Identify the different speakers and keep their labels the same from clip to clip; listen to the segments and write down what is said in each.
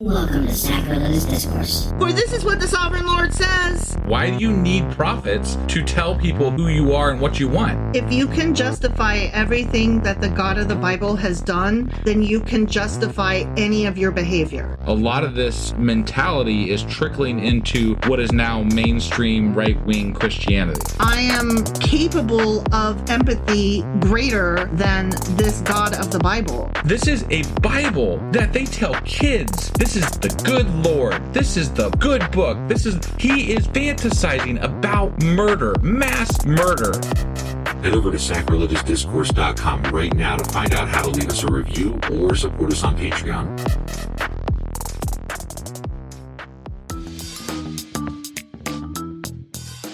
Speaker 1: Welcome to Sacrilegious Discourse.
Speaker 2: For this is what the Sovereign Lord says.
Speaker 3: Why do you need prophets to tell people who you are and what you want?
Speaker 2: If you can justify everything that the God of the Bible has done, then you can justify any of your behavior.
Speaker 3: A lot of this mentality is trickling into what is now mainstream right-wing Christianity.
Speaker 2: I am capable of empathy greater than this God of the Bible.
Speaker 3: This is a Bible that they tell kids. This is the good Lord. This is the good book. He is fantasizing about murder, mass murder.
Speaker 4: Head over to sacrilegiousdiscourse.com right now to find out how to leave us a review or support us on Patreon.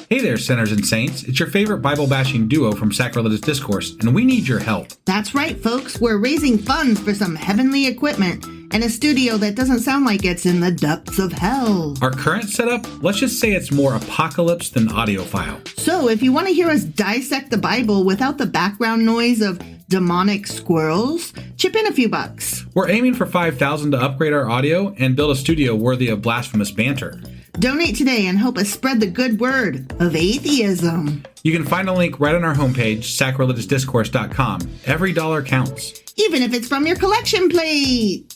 Speaker 3: Hey there, sinners and saints. It's your favorite Bible-bashing duo from Sacrilegious Discourse, and we need your help.
Speaker 2: That's right, folks. We're raising funds for some heavenly equipment and a studio that doesn't sound like it's in the depths of hell.
Speaker 3: Our current setup, let's just say it's more apocalypse than audiophile.
Speaker 2: So if you want to hear us dissect the Bible without the background noise of demonic squirrels, chip in a few bucks.
Speaker 3: We're aiming for $5,000 to upgrade our audio and build a studio worthy of blasphemous banter.
Speaker 2: Donate today and help us spread the good word of atheism.
Speaker 3: You can find a link right on our homepage, sacrilegiousdiscourse.com. Every dollar counts.
Speaker 2: Even if it's from your collection plate.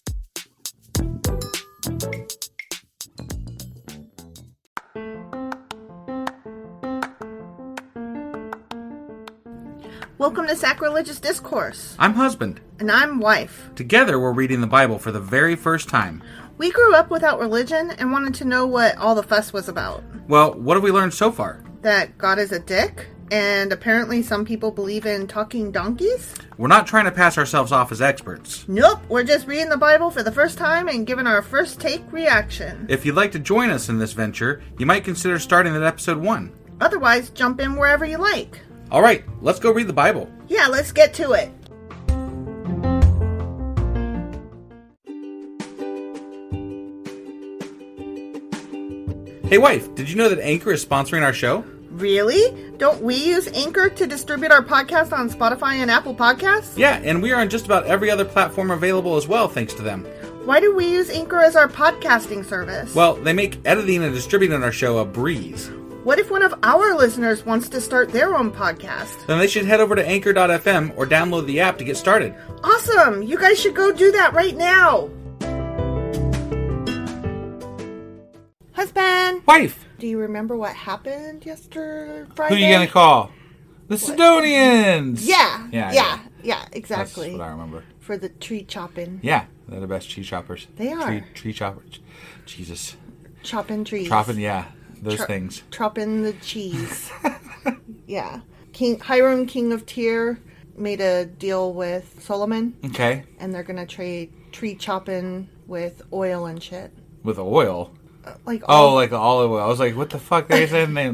Speaker 2: Welcome to Sacrilegious Discourse.
Speaker 5: I'm husband.
Speaker 2: And I'm wife.
Speaker 5: Together we're reading the Bible for the very first time.
Speaker 2: We grew up without religion and wanted to know what all the fuss was about.
Speaker 5: Well, what have we learned so far?
Speaker 2: That God is a dick, and apparently some people believe in talking donkeys.
Speaker 5: We're not trying to pass ourselves off as experts.
Speaker 2: Nope, we're just reading the Bible for the first time and giving our first take reaction.
Speaker 5: If you'd like to join us in this venture, you might consider starting at episode 1.
Speaker 2: Otherwise, jump in wherever you like.
Speaker 5: All right, let's go read the Bible.
Speaker 2: Yeah, let's get to it.
Speaker 5: Hey wife, did you know that Anchor is sponsoring our show?
Speaker 2: Really? Don't we use Anchor to distribute our podcast on Spotify and Apple Podcasts?
Speaker 5: Yeah, and we are on just about every other platform available as well, thanks to them.
Speaker 2: Why do we use Anchor as our podcasting service?
Speaker 5: Well, they make editing and distributing our show a breeze.
Speaker 2: What if one of our listeners wants to start their own podcast?
Speaker 5: Then they should head over to anchor.fm or download the app to get started.
Speaker 2: Awesome! You guys should go do that right now! Husband!
Speaker 5: Wife!
Speaker 2: Do you remember what happened yesterday, Friday?
Speaker 5: Who are you going to call? The Sidonians!
Speaker 2: Yeah, exactly.
Speaker 5: That's what I remember.
Speaker 2: For the tree chopping.
Speaker 5: Yeah, they're the best tree choppers.
Speaker 2: They are.
Speaker 5: Tree choppers. Jesus.
Speaker 2: Chopping trees.
Speaker 5: Chopping, yeah. Those things.
Speaker 2: Chopping the cheese. Yeah. Hiram, king of Tyre, made a deal with Solomon.
Speaker 5: Okay.
Speaker 2: And they're going to trade tree chopping with oil and shit.
Speaker 5: With oil?
Speaker 2: Like
Speaker 5: olive oil. I was like, what the fuck? They said they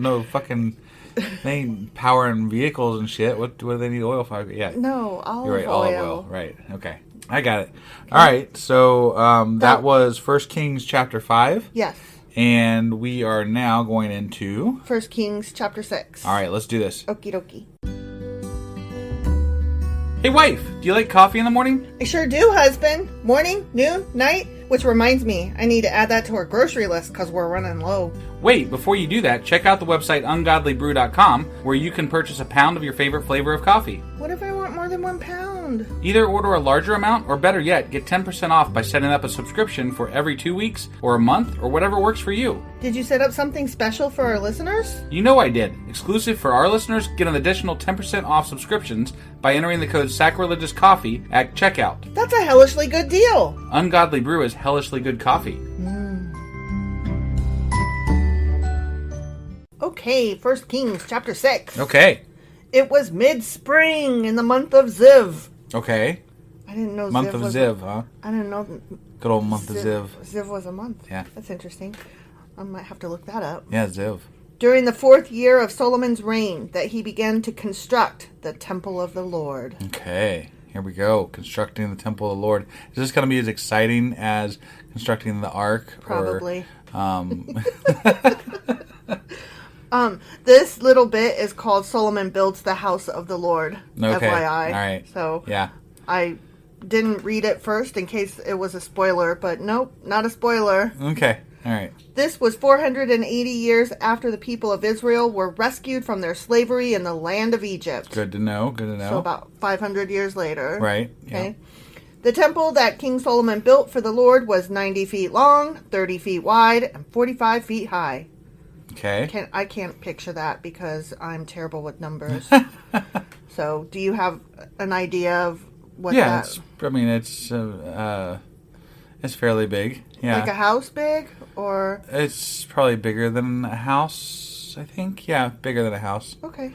Speaker 5: ain't powering vehicles and shit. What do they need oil for? Yeah.
Speaker 2: No, olive
Speaker 5: You're right,
Speaker 2: oil.
Speaker 5: olive oil. Right. Okay. I got it. All right. So that was 1 Kings chapter 5.
Speaker 2: Yes.
Speaker 5: And we are now going into
Speaker 2: 1 Kings chapter 6.
Speaker 5: All right, let's do this.
Speaker 2: Okie dokie.
Speaker 5: Hey wife, do you like coffee in the morning?
Speaker 2: I sure do, husband. Morning, noon, night. Which reminds me, I need to add that to our grocery list because we're running low.
Speaker 5: Wait, before you do that, check out the website ungodlybrew.com where you can purchase a pound of your favorite flavor of coffee.
Speaker 2: What if I want more than 1 pound?
Speaker 5: Either order a larger amount, or better yet, get 10% off by setting up a subscription for every 2 weeks, or a month, or whatever works for you.
Speaker 2: Did you set up something special for our listeners?
Speaker 5: You know I did. Exclusive for our listeners, get an additional 10% off subscriptions by entering the code SACRILEGIOUSCOFFEE at checkout.
Speaker 2: That's a hellishly good deal.
Speaker 5: Ungodly Brew is hellishly good coffee.
Speaker 2: Okay, 1 Kings chapter 6.
Speaker 5: Okay.
Speaker 2: It was mid-spring in the month of Ziv.
Speaker 5: Okay.
Speaker 2: I didn't know
Speaker 5: Month
Speaker 2: Ziv
Speaker 5: of
Speaker 2: was
Speaker 5: Ziv, huh?
Speaker 2: I didn't know.
Speaker 5: Good old month of Ziv.
Speaker 2: Ziv was a month.
Speaker 5: Yeah.
Speaker 2: That's interesting. I might have to look that up.
Speaker 5: Yeah, Ziv.
Speaker 2: During the 4th year of Solomon's reign, that he began to construct the temple of the Lord.
Speaker 5: Okay. Here we go. Constructing the temple of the Lord. Is this going to be as exciting as constructing the ark?
Speaker 2: Probably.
Speaker 5: Or,
Speaker 2: this little bit is called Solomon Builds the House of the Lord.
Speaker 5: Okay.
Speaker 2: FYI.
Speaker 5: All right.
Speaker 2: So
Speaker 5: yeah.
Speaker 2: I didn't read it first in case it was a spoiler, but nope, not a spoiler.
Speaker 5: Okay. All right.
Speaker 2: This was 480 years after the people of Israel were rescued from their slavery in the land of Egypt.
Speaker 5: Good to know. Good to know.
Speaker 2: So about 500 years later.
Speaker 5: Right.
Speaker 2: Okay. Yeah. The temple that King Solomon built for the Lord was 90 feet long, 30 feet wide, and 45 feet high.
Speaker 5: Okay.
Speaker 2: I can't picture that because I'm terrible with numbers. So, do you have an idea of what that...
Speaker 5: Yeah, it's fairly big. Yeah.
Speaker 2: Like a house big, or...
Speaker 5: It's probably bigger than a house, I think. Yeah, bigger than a house.
Speaker 2: Okay.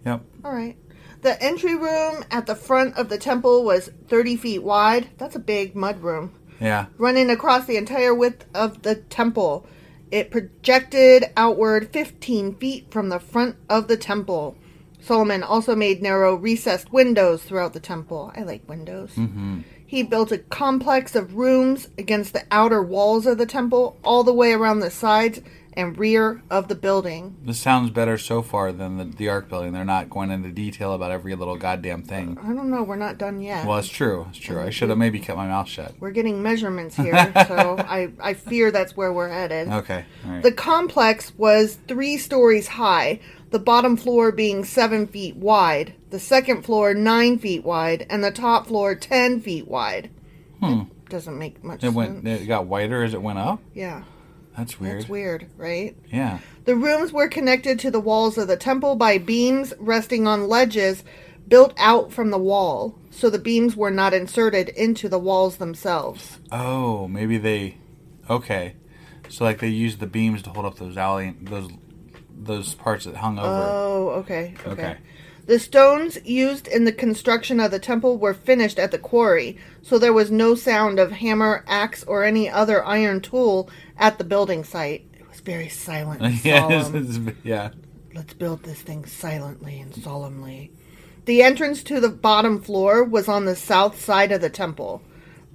Speaker 5: Yep.
Speaker 2: All right. The entry room at the front of the temple was 30 feet wide. That's a big mud room.
Speaker 5: Yeah.
Speaker 2: Running across the entire width of the temple. It projected outward 15 feet from the front of the temple. Solomon also made narrow recessed windows throughout the temple. I like windows.
Speaker 5: Mm-hmm.
Speaker 2: He built a complex of rooms against the outer walls of the temple, all the way around the sides and rear of the building.
Speaker 5: This sounds better so far than the Ark building. They're not going into detail about every little goddamn thing.
Speaker 2: I don't know. We're not done yet.
Speaker 5: Well, it's true. It's true. I should have maybe kept my mouth shut.
Speaker 2: We're getting measurements here, so I fear that's where we're headed.
Speaker 5: Okay. All right.
Speaker 2: The complex was 3 stories high, the bottom floor being 7 feet wide, the second floor 9 feet wide, and the top floor 10 feet wide. It doesn't make much sense.
Speaker 5: It got wider as it went up?
Speaker 2: Yeah.
Speaker 5: That's weird.
Speaker 2: That's weird, right?
Speaker 5: Yeah.
Speaker 2: The rooms were connected to the walls of the temple by beams resting on ledges built out from the wall, so the beams were not inserted into the walls themselves.
Speaker 5: Oh, maybe they... Okay. So, like, they used the beams to hold up those parts that hung over.
Speaker 2: Oh, okay. The stones used in the construction of the temple were finished at the quarry, so there was no sound of hammer, axe, or any other iron tool at the building site. It was very silent and solemn.
Speaker 5: Yeah.
Speaker 2: Let's build this thing silently and solemnly. The entrance to the bottom floor was on the south side of the temple.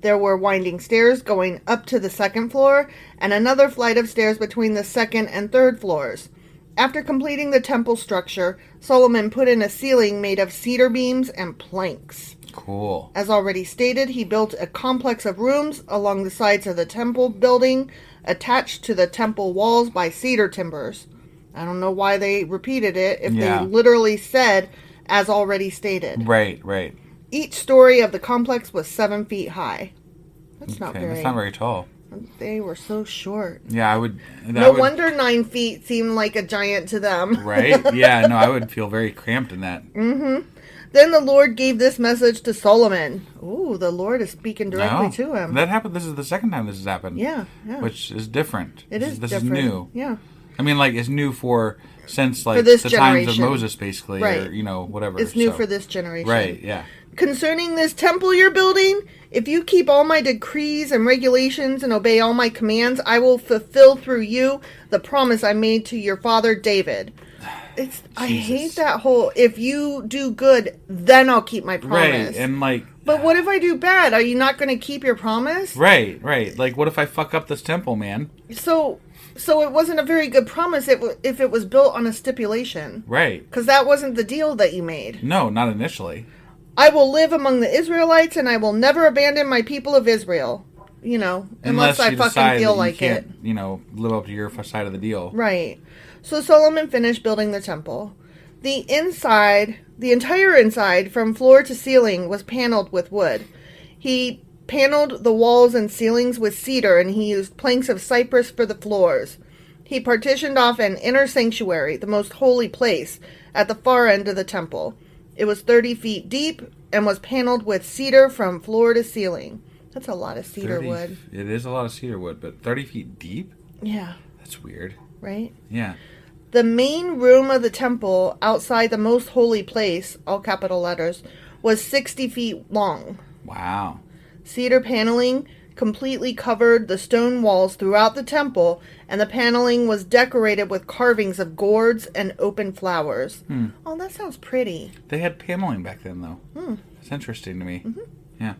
Speaker 2: There were winding stairs going up to the second floor, and another flight of stairs between the second and third floors. After completing the temple structure, Solomon put in a ceiling made of cedar beams and planks.
Speaker 5: Cool.
Speaker 2: As already stated, he built a complex of rooms along the sides of the temple building, attached to the temple walls by cedar timbers. I don't know why they repeated it if they literally said, as already stated.
Speaker 5: Right.
Speaker 2: Each story of the complex was 7 feet high. That's not
Speaker 5: very tall.
Speaker 2: They were so short.
Speaker 5: Yeah, I would...
Speaker 2: No wonder 9 feet seemed like a giant to them.
Speaker 5: Right? Yeah, no, I would feel very cramped in that.
Speaker 2: Mm-hmm. Then the Lord gave this message to Solomon. Ooh, the Lord is speaking directly to him.
Speaker 5: That happened. This is the second time this has happened.
Speaker 2: Yeah.
Speaker 5: Which is different.
Speaker 2: This
Speaker 5: is
Speaker 2: different.
Speaker 5: new.
Speaker 2: Yeah.
Speaker 5: I mean, like, it's new since
Speaker 2: for this
Speaker 5: the
Speaker 2: generation.
Speaker 5: times of Moses, basically,
Speaker 2: right.
Speaker 5: Or, whatever.
Speaker 2: It's new for this generation.
Speaker 5: Right, yeah.
Speaker 2: Concerning this temple you're building, if you keep all my decrees and regulations and obey all my commands, I will fulfill through you the promise I made to your father David. I hate that whole, if you do good, then I'll keep my promise.
Speaker 5: Right, and
Speaker 2: but what if I do bad? Are you not going to keep your promise?
Speaker 5: Right. Like, what if I fuck up this temple, man?
Speaker 2: So it wasn't a very good promise if it was built on a stipulation.
Speaker 5: Right.
Speaker 2: Because that wasn't the deal that you made.
Speaker 5: No, not initially.
Speaker 2: I will live among the Israelites, and I will never abandon my people of Israel. Unless I fucking feel like it.
Speaker 5: Live up to your side of the deal.
Speaker 2: Right. So Solomon finished building the temple. The entire inside, from floor to ceiling, was paneled with wood. He paneled the walls and ceilings with cedar, and he used planks of cypress for the floors. He partitioned off an inner sanctuary, the most holy place, at the far end of the temple. It was 30 feet deep and was paneled with cedar from floor to ceiling. That's a lot of cedar wood.
Speaker 5: It is a lot of cedar wood, but 30 feet deep?
Speaker 2: Yeah.
Speaker 5: That's weird.
Speaker 2: Right?
Speaker 5: Yeah.
Speaker 2: The main room of the temple, outside the most holy place, all capital letters, was 60 feet long.
Speaker 5: Wow.
Speaker 2: Cedar paneling completely covered the stone walls throughout the temple, and the paneling was decorated with carvings of gourds and open flowers. Oh, that sounds pretty.
Speaker 5: They had paneling back then, though. That's interesting to me.
Speaker 2: Mm-hmm.
Speaker 5: Yeah.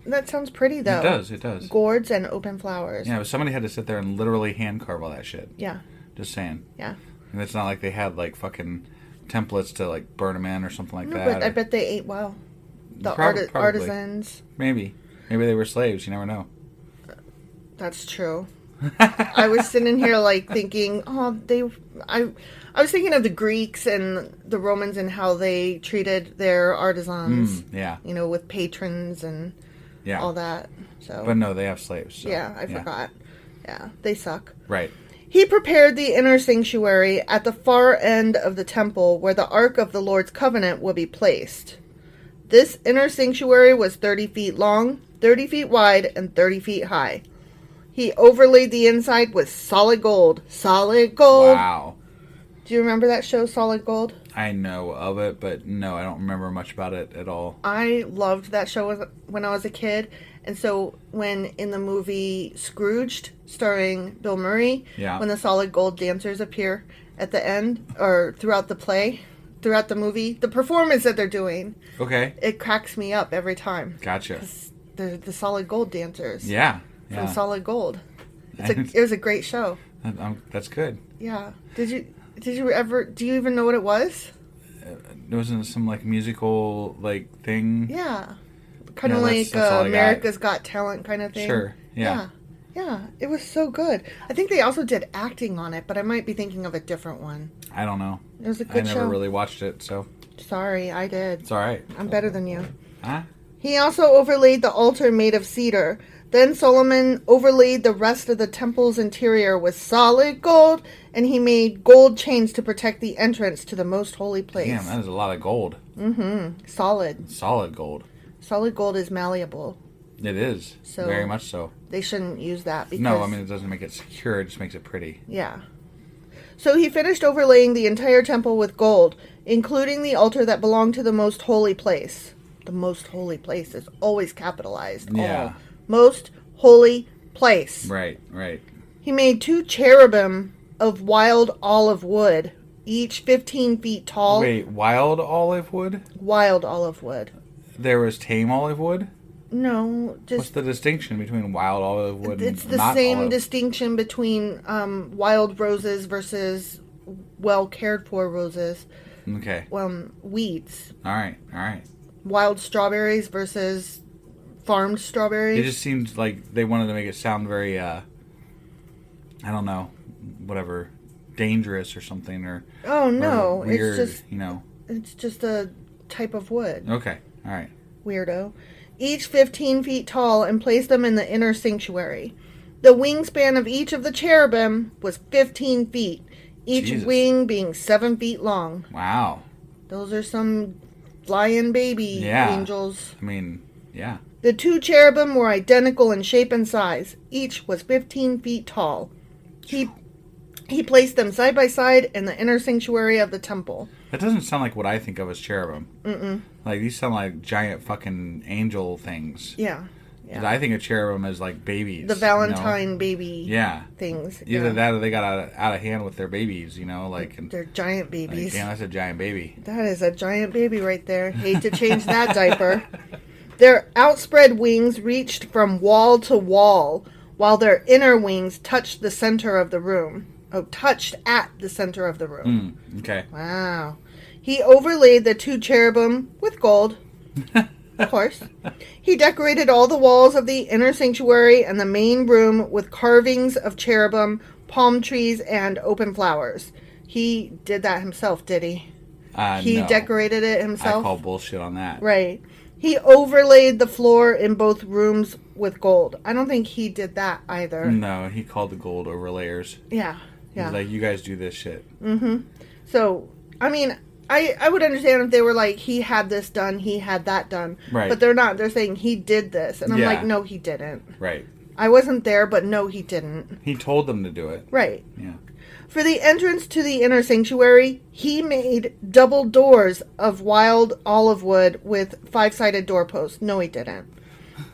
Speaker 2: That sounds pretty, though.
Speaker 5: It does.
Speaker 2: Gourds and open flowers.
Speaker 5: Yeah, but somebody had to sit there and literally hand carve all that shit.
Speaker 2: Yeah.
Speaker 5: Just saying.
Speaker 2: Yeah.
Speaker 5: And it's not like they had, fucking templates to, burn them in or something like that.
Speaker 2: But I bet they ate well. The
Speaker 5: Probably.
Speaker 2: artisans.
Speaker 5: Maybe they were slaves. You never know.
Speaker 2: That's true. I was sitting here like thinking, I was thinking of the Greeks and the Romans and how they treated their artisans.
Speaker 5: Yeah.
Speaker 2: You know, with patrons and all that. So.
Speaker 5: But no, they have slaves. So,
Speaker 2: yeah, I forgot. Yeah, they suck.
Speaker 5: Right.
Speaker 2: He prepared the inner sanctuary at the far end of the temple where the Ark of the Lord's Covenant will be placed. This inner sanctuary was 30 feet long, 30 feet wide, and 30 feet high. He overlaid the inside with solid gold. Solid gold.
Speaker 5: Wow.
Speaker 2: Do you remember that show, Solid Gold?
Speaker 5: I know of it, but no, I don't remember much about it at all.
Speaker 2: I loved that show when I was a kid. And so when in the movie Scrooged, starring Bill Murray, when the solid gold dancers appear at the end, or throughout the play, throughout the movie, the performance that they're doing, it cracks me up every time.
Speaker 5: Gotcha.
Speaker 2: They're the solid gold dancers.
Speaker 5: Yeah.
Speaker 2: From Solid Gold. It was a great show.
Speaker 5: That's good.
Speaker 2: Yeah. Did you ever, do you even know what it was?
Speaker 5: It wasn't some like musical like thing.
Speaker 2: Yeah. Kind of like America's Got Talent kind of thing.
Speaker 5: Sure. Yeah.
Speaker 2: Yeah. It was so good. I think they also did acting on it, but I might be thinking of a different one.
Speaker 5: I don't know.
Speaker 2: It was a good show.
Speaker 5: I never really watched it, so.
Speaker 2: Sorry, I did.
Speaker 5: It's all right.
Speaker 2: I'm better than you.
Speaker 5: Huh?
Speaker 2: He also overlaid the altar made of cedar. Then Solomon overlaid the rest of the temple's interior with solid gold, and he made gold chains to protect the entrance to the most holy place.
Speaker 5: Damn, that is a lot of gold.
Speaker 2: Mm-hmm. Solid.
Speaker 5: Solid gold.
Speaker 2: Solid gold is malleable.
Speaker 5: It is. So very much so.
Speaker 2: They shouldn't use that because...
Speaker 5: No, I mean, it doesn't make it secure. It just makes it pretty.
Speaker 2: Yeah. So he finished overlaying the entire temple with gold, including the altar that belonged to the most holy place. The most holy place is always capitalized.
Speaker 5: Yeah.
Speaker 2: Most holy place.
Speaker 5: Right.
Speaker 2: He made 2 cherubim of wild olive wood, each 15 feet tall.
Speaker 5: Wait, wild olive wood?
Speaker 2: Wild olive wood.
Speaker 5: There was tame olive wood?
Speaker 2: No, just...
Speaker 5: What's the distinction between wild olive wood and
Speaker 2: It's the
Speaker 5: not
Speaker 2: same
Speaker 5: olive?
Speaker 2: distinction between wild roses versus well cared for roses.
Speaker 5: Okay.
Speaker 2: Weeds.
Speaker 5: All right.
Speaker 2: Wild strawberries versus farmed strawberries.
Speaker 5: It just seems like they wanted to make it sound very, I don't know, whatever, dangerous or something, or
Speaker 2: no,
Speaker 5: or weird,
Speaker 2: it's just
Speaker 5: It's
Speaker 2: just a type of wood.
Speaker 5: Okay, all right.
Speaker 2: Weirdo. Each 15 feet tall, and placed them in the inner sanctuary. The wingspan of each of the cherubim was 15 feet, each wing being 7 feet long.
Speaker 5: Wow.
Speaker 2: Those are some flying baby angels.
Speaker 5: I mean, yeah.
Speaker 2: The 2 cherubim were identical in shape and size. Each was 15 feet tall. He placed them side by side in the inner sanctuary of the temple.
Speaker 5: That doesn't sound like what I think of as cherubim.
Speaker 2: Mm-mm.
Speaker 5: Like, these sound like giant fucking angel things.
Speaker 2: Yeah.
Speaker 5: I think of cherubim as like babies.
Speaker 2: The Valentine baby things.
Speaker 5: Either that or they got out of hand with their babies,
Speaker 2: They're giant babies.
Speaker 5: Like, damn, that's a giant baby.
Speaker 2: That is a giant baby right there. Hate to change that diaper. Their outspread wings reached from wall to wall, while their inner wings touched the center of the room. Touched at the center of the room.
Speaker 5: Okay.
Speaker 2: Wow. He overlaid the 2 cherubim with gold. Of course. He decorated all the walls of the inner sanctuary and the main room with carvings of cherubim, palm trees, and open flowers. He did that himself, did he? He decorated it himself?
Speaker 5: I call bullshit on that.
Speaker 2: Right. He overlaid the floor in both rooms with gold. I don't think he did that either.
Speaker 5: No, he called the gold overlayers.
Speaker 2: Yeah.
Speaker 5: He's like, you guys do this shit.
Speaker 2: Mm-hmm. So, I mean, I would understand if they were like, he had this done, he had that done.
Speaker 5: Right.
Speaker 2: But they're not. They're saying he did this. And I'm like, no, he didn't.
Speaker 5: Right.
Speaker 2: I wasn't there, but no, he didn't.
Speaker 5: He told them to do it.
Speaker 2: Right.
Speaker 5: Yeah.
Speaker 2: For the entrance to the inner sanctuary, he made double doors of wild olive wood with 5-sided doorposts. No, he didn't.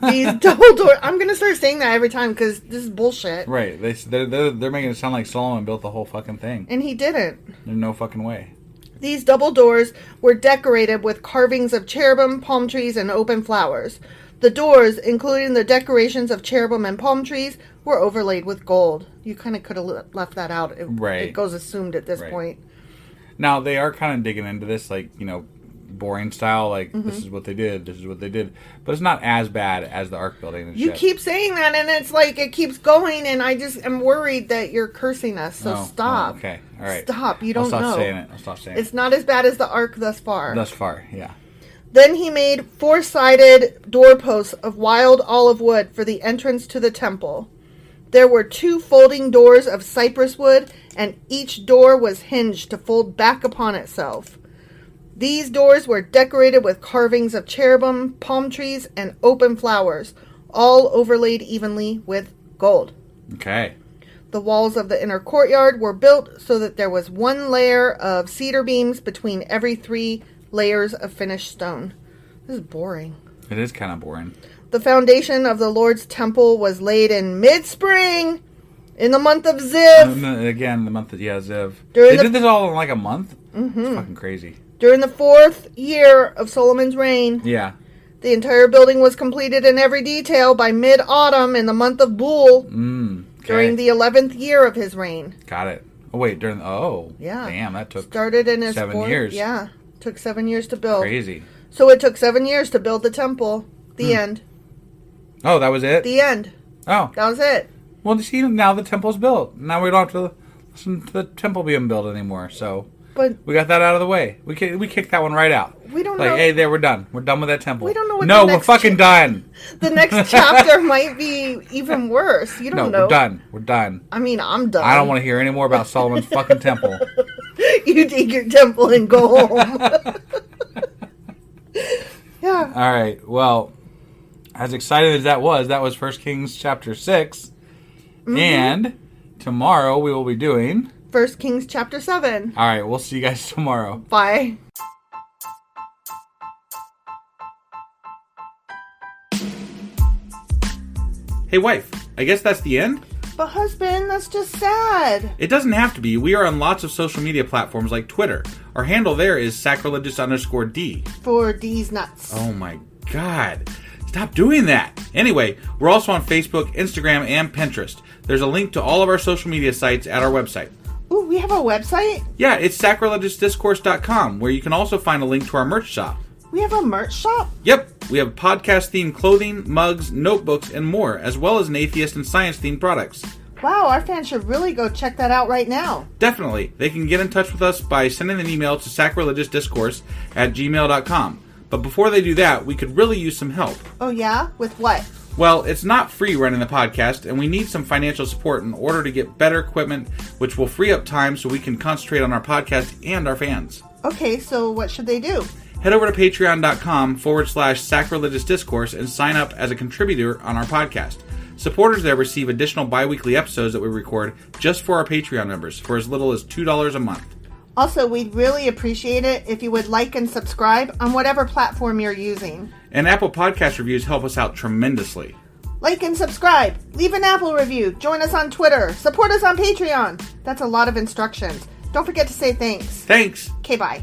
Speaker 2: These double doors... I'm going to start saying that every time because this is bullshit.
Speaker 5: Right. They're making it sound like Solomon built the whole fucking thing.
Speaker 2: And he didn't.
Speaker 5: There's no fucking way.
Speaker 2: These double doors were decorated with carvings of cherubim, palm trees, and open flowers. The doors, including the decorations of cherubim and palm trees, were overlaid with gold. You kind of could have left that out.
Speaker 5: Right.
Speaker 2: It goes assumed at this point.
Speaker 5: Now, they are kind of digging into this, like, boring style. Like, this is what they did. This is what they did. But it's not as bad as the Ark building and
Speaker 2: You
Speaker 5: shit.
Speaker 2: keep saying that, and it's like it keeps going, and I just am worried that you're cursing us. So stop.
Speaker 5: Oh, okay. All right.
Speaker 2: Stop. You don't know.
Speaker 5: I'll stop saying it.
Speaker 2: It's not as bad as the Ark thus far.
Speaker 5: Thus far, yeah.
Speaker 2: Then he made 4-sided doorposts of wild olive wood for the entrance to the temple. There were 2 folding doors of cypress wood, and each door was hinged to fold back upon itself. These doors were decorated with carvings of cherubim, palm trees, and open flowers, all overlaid evenly with gold.
Speaker 5: Okay.
Speaker 2: The walls of the inner courtyard were built so that there was 1 layer of cedar beams between every 3 layers of finished stone. This is boring.
Speaker 5: It is kind of boring.
Speaker 2: The foundation of the Lord's temple was laid in mid-spring in the month of Ziv.
Speaker 5: Again, the month of, Ziv.
Speaker 2: They
Speaker 5: did this all in like a month? Mm-hmm. It's fucking crazy.
Speaker 2: During the 4th year of Solomon's reign.
Speaker 5: Yeah.
Speaker 2: The entire building was completed in every detail by mid-autumn in the month of Bul.
Speaker 5: Okay.
Speaker 2: During the 11th year of his reign.
Speaker 5: Got it. Oh, wait.
Speaker 2: Yeah.
Speaker 5: Damn, that took
Speaker 2: started in his
Speaker 5: 7 years.
Speaker 2: Yeah. Took 7 years to build.
Speaker 5: Crazy.
Speaker 2: So it took 7 years to build the temple. The end.
Speaker 5: Oh, that was it?
Speaker 2: The end.
Speaker 5: Oh.
Speaker 2: That was it.
Speaker 5: Well, see, now the temple's built. Now we don't have to listen to the temple being built anymore. So
Speaker 2: but
Speaker 5: we got that out of the way. We kicked that one right out.
Speaker 2: We don't
Speaker 5: like,
Speaker 2: know.
Speaker 5: hey, there, we're done. We're done with that temple.
Speaker 2: We don't know what
Speaker 5: No,
Speaker 2: the
Speaker 5: we're
Speaker 2: next
Speaker 5: fucking done.
Speaker 2: The next chapter might be even worse. You don't know.
Speaker 5: We're done. We're done.
Speaker 2: I mean, I'm done.
Speaker 5: I don't want to hear any more about Solomon's fucking temple.
Speaker 2: You dig your temple and go home. Yeah.
Speaker 5: All right. Well, as excited as that was 1 Kings chapter 6. Mm-hmm. And tomorrow we will be doing
Speaker 2: 1 Kings chapter 7.
Speaker 5: All right. We'll see you guys tomorrow.
Speaker 2: Bye.
Speaker 3: Hey, wife, I guess that's the end?
Speaker 2: But husband, that's just sad.
Speaker 3: It doesn't have to be. We are on lots of social media platforms like Twitter. Our handle there is sacrilegious_D.
Speaker 2: For D's nuts.
Speaker 3: Oh my God. Stop doing that. Anyway, we're also on Facebook, Instagram, and Pinterest. There's a link to all of our social media sites at our website.
Speaker 2: Ooh, we have a website?
Speaker 3: Yeah, it's sacrilegiousdiscourse.com, where you can also find a link to our merch shop.
Speaker 2: We have a merch shop?
Speaker 3: Yep, we have podcast-themed clothing, mugs, notebooks, and more, as well as an atheist and science-themed products.
Speaker 2: Wow, our fans should really go check that out right now.
Speaker 3: Definitely. They can get in touch with us by sending an email to sacrilegiousdiscourse@gmail.com. But before they do that, we could really use some help.
Speaker 2: Oh yeah? With what?
Speaker 3: Well, it's not free running the podcast, and we need some financial support in order to get better equipment, which will free up time so we can concentrate on our podcast and our fans.
Speaker 2: Okay, so what should they do?
Speaker 3: Head over to patreon.com/sacrilegiousdiscourse and sign up as a contributor on our podcast. Supporters there receive additional bi-weekly episodes that we record just for our Patreon members for as little as $2 a month.
Speaker 2: Also, we'd really appreciate it if you would like and subscribe on whatever platform you're using.
Speaker 3: And Apple Podcast reviews help us out tremendously.
Speaker 2: Like and subscribe. Leave an Apple review. Join us on Twitter. Support us on Patreon. That's a lot of instructions. Don't forget to say thanks.
Speaker 3: Thanks.
Speaker 2: Okay, bye.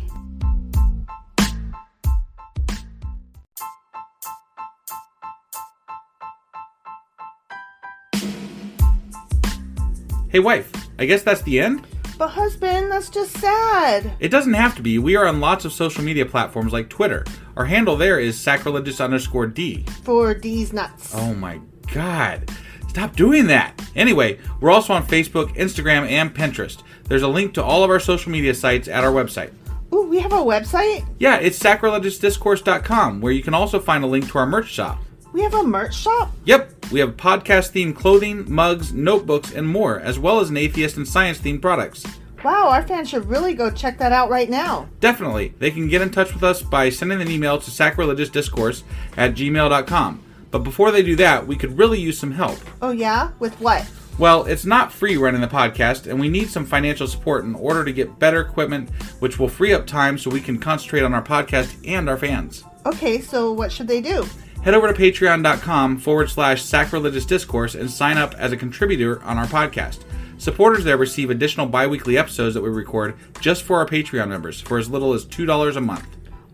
Speaker 3: Hey, wife, I guess that's the end?
Speaker 2: But husband, that's just sad.
Speaker 3: It doesn't have to be. We are on lots of social media platforms like Twitter. Our handle there is sacrilegious_D.
Speaker 2: For D's nuts.
Speaker 3: Oh my God. Stop doing that. Anyway, we're also on Facebook, Instagram, and Pinterest. There's a link to all of our social media sites at our website.
Speaker 2: Ooh, we have a website?
Speaker 3: Yeah, it's sacrilegiousdiscourse.com, where you can also find a link to our merch shop.
Speaker 2: We have a merch shop?
Speaker 3: Yep, we have podcast-themed clothing, mugs, notebooks, and more, as well as an atheist and science-themed products.
Speaker 2: Wow, our fans should really go check that out right now.
Speaker 3: Definitely. They can get in touch with us by sending an email to sacrilegiousdiscourse@gmail.com. But before they do that, we could really use some help.
Speaker 2: Oh yeah? With what?
Speaker 3: Well, it's not free running the podcast, and we need some financial support in order to get better equipment, which will free up time so we can concentrate on our podcast and our fans.
Speaker 2: Okay, so what should they do?
Speaker 3: Head over to patreon.com/sacrilegiousdiscourse and sign up as a contributor on our podcast. Supporters there receive additional bi-weekly episodes that we record just for our Patreon members for as little as $2 a month.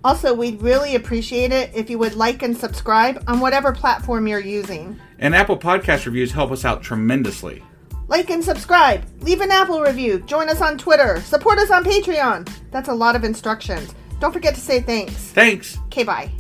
Speaker 2: Also, we'd really appreciate it if you would like and subscribe on whatever platform you're using.
Speaker 3: And Apple Podcast reviews help us out tremendously.
Speaker 2: Like and subscribe. Leave an Apple review. Join us on Twitter. Support us on Patreon. That's a lot of instructions. Don't forget to say thanks.
Speaker 5: Thanks.
Speaker 2: Okay, bye.